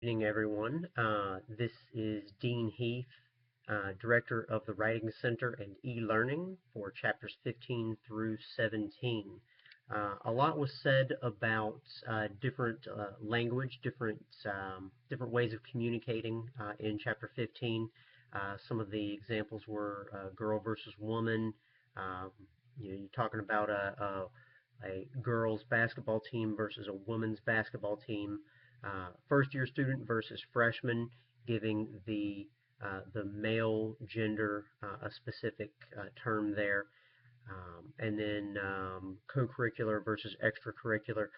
Evening, everyone. This is Dean Heath, Director of the Writing Center and e-learning for chapters 15 through 17. A lot was said about different language, different ways of communicating in chapter 15. Some of the examples were girl versus woman. You're talking about a girls basketball team versus a women's basketball team. First year student versus freshman, giving the male gender a specific term there. And then co-curricular versus extracurricular.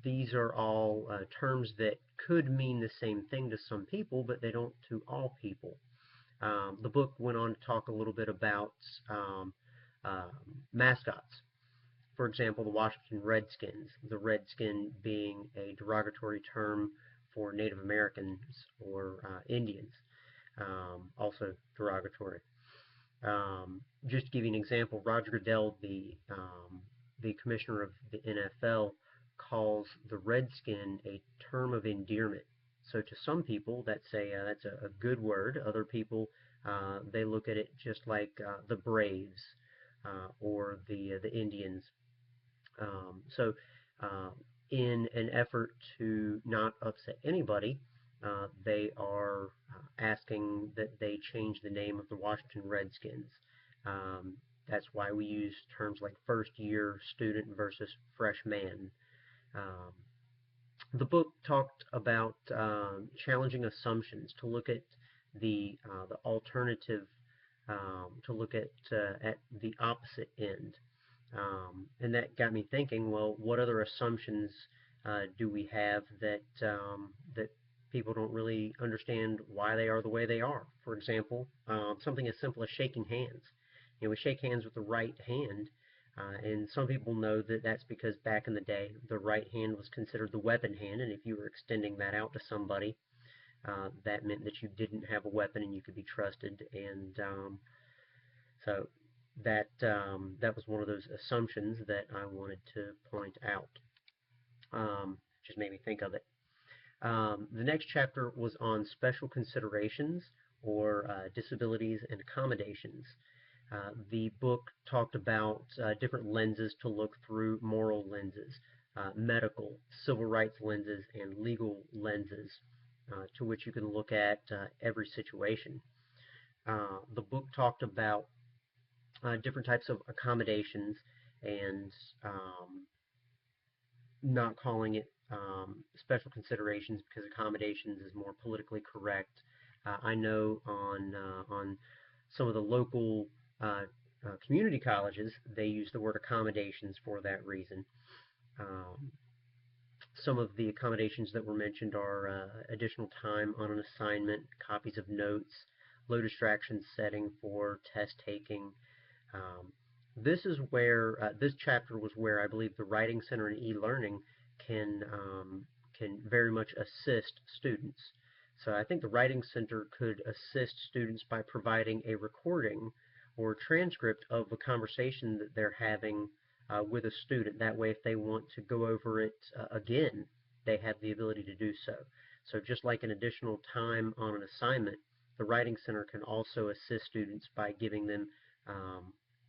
These are all terms that could mean the same thing to some people, but they don't to all people. The book went on to talk a little bit about mascots. For example, the Washington Redskins, the redskin being a derogatory term for Native Americans or Indians, also derogatory. Just to give you an example, Roger Goodell, the commissioner of the NFL, calls the redskin a term of endearment. So to some people, that's a good word. Other people, they look at it just like the Braves or the Indians. So in an effort to not upset anybody, they are asking that they change the name of the Washington Redskins. That's why we use terms like first year student versus freshman. Um, the book talked about challenging assumptions, to look at the alternative, to look at the opposite end. And that got me thinking, well, what other assumptions do we have that people don't really understand why they are the way they are? For example, something as simple as shaking hands. We shake hands with the right hand, and some people know that that's because back in the day, the right hand was considered the weapon hand, and if you were extending that out to somebody, that meant that you didn't have a weapon and you could be trusted. And so that was one of those assumptions that I wanted to point out. Just made me think of it. The next chapter was on special considerations, or disabilities and accommodations. The book talked about different lenses to look through, moral lenses, medical, civil rights lenses, and legal lenses, to which you can look at every situation. The book talked about different types of accommodations, and not calling it special considerations because accommodations is more politically correct. I know on some of the local community colleges, they use the word accommodations for that reason. Some of the accommodations that were mentioned are additional time on an assignment, copies of notes, low distraction setting for test taking. This is where this chapter was where I believe the Writing Center and e-learning can very much assist students. So I think the Writing Center could assist students by providing a recording or transcript of a conversation that they're having with a student. That way, if they want to go over it again, they have the ability to do so. So just like an additional time on an assignment, the Writing Center can also assist students by giving them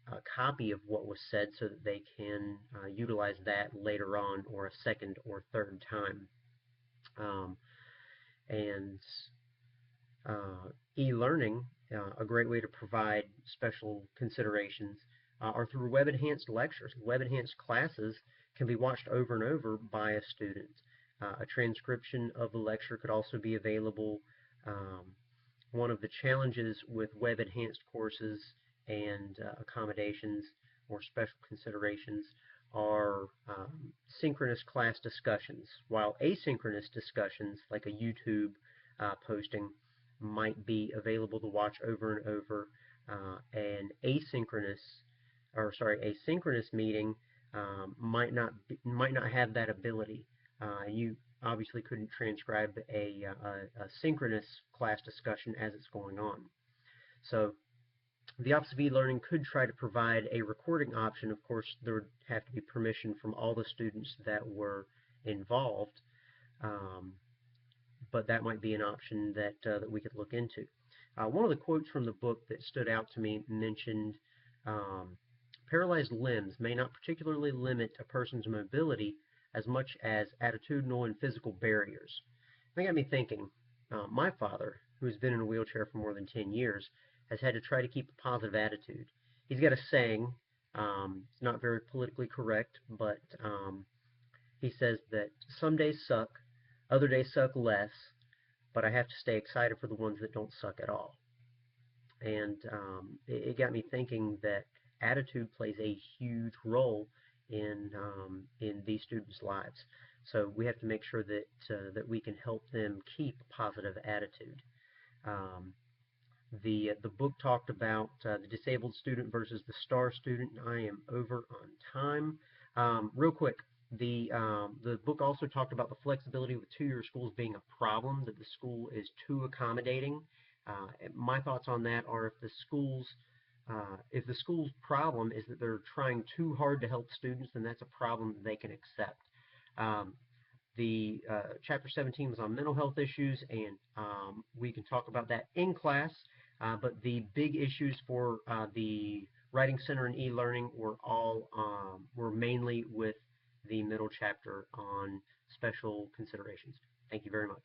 a copy of what was said so that they can utilize that later on, or a second or third time. And e-learning, a great way to provide special considerations, are through web-enhanced lectures. Web-enhanced classes can be watched over and over by a student. A transcription of the lecture could also be available. One of the challenges with web-enhanced courses and accommodations or special considerations are synchronous class discussions, while asynchronous discussions, like a YouTube posting, might be available to watch over and over. An asynchronous meeting might not have that ability. You obviously couldn't transcribe a synchronous class discussion as it's going on. So the Office of e-learning could try to provide a recording option. Of course, there would have to be permission from all the students that were involved. but that might be an option that we could look into. One of the quotes from the book that stood out to me mentioned um, paralyzed limbs may not particularly limit a person's mobility as much as attitudinal and physical barriers. That got me thinking. My father, who has been in a wheelchair for more than 10 years, has had to try to keep a positive attitude. He's got a saying, it's not very politically correct, but he says that some days suck, other days suck less, but I have to stay excited for the ones that don't suck at all. And it got me thinking that attitude plays a huge role in these students' lives. So we have to make sure that we can help them keep a positive attitude. Um, the book talked about the disabled student versus the STAR student. I am over on time. Real quick, the book also talked about the flexibility with two-year schools being a problem, that the school is too accommodating. My thoughts on that are if the school's problem is that they're trying too hard to help students, then that's a problem that they can accept. Um, the chapter 17 was on mental health issues, and we can talk about that in class. But the big issues for the Writing Center and e-learning were mainly with the middle chapter on special considerations. Thank you very much.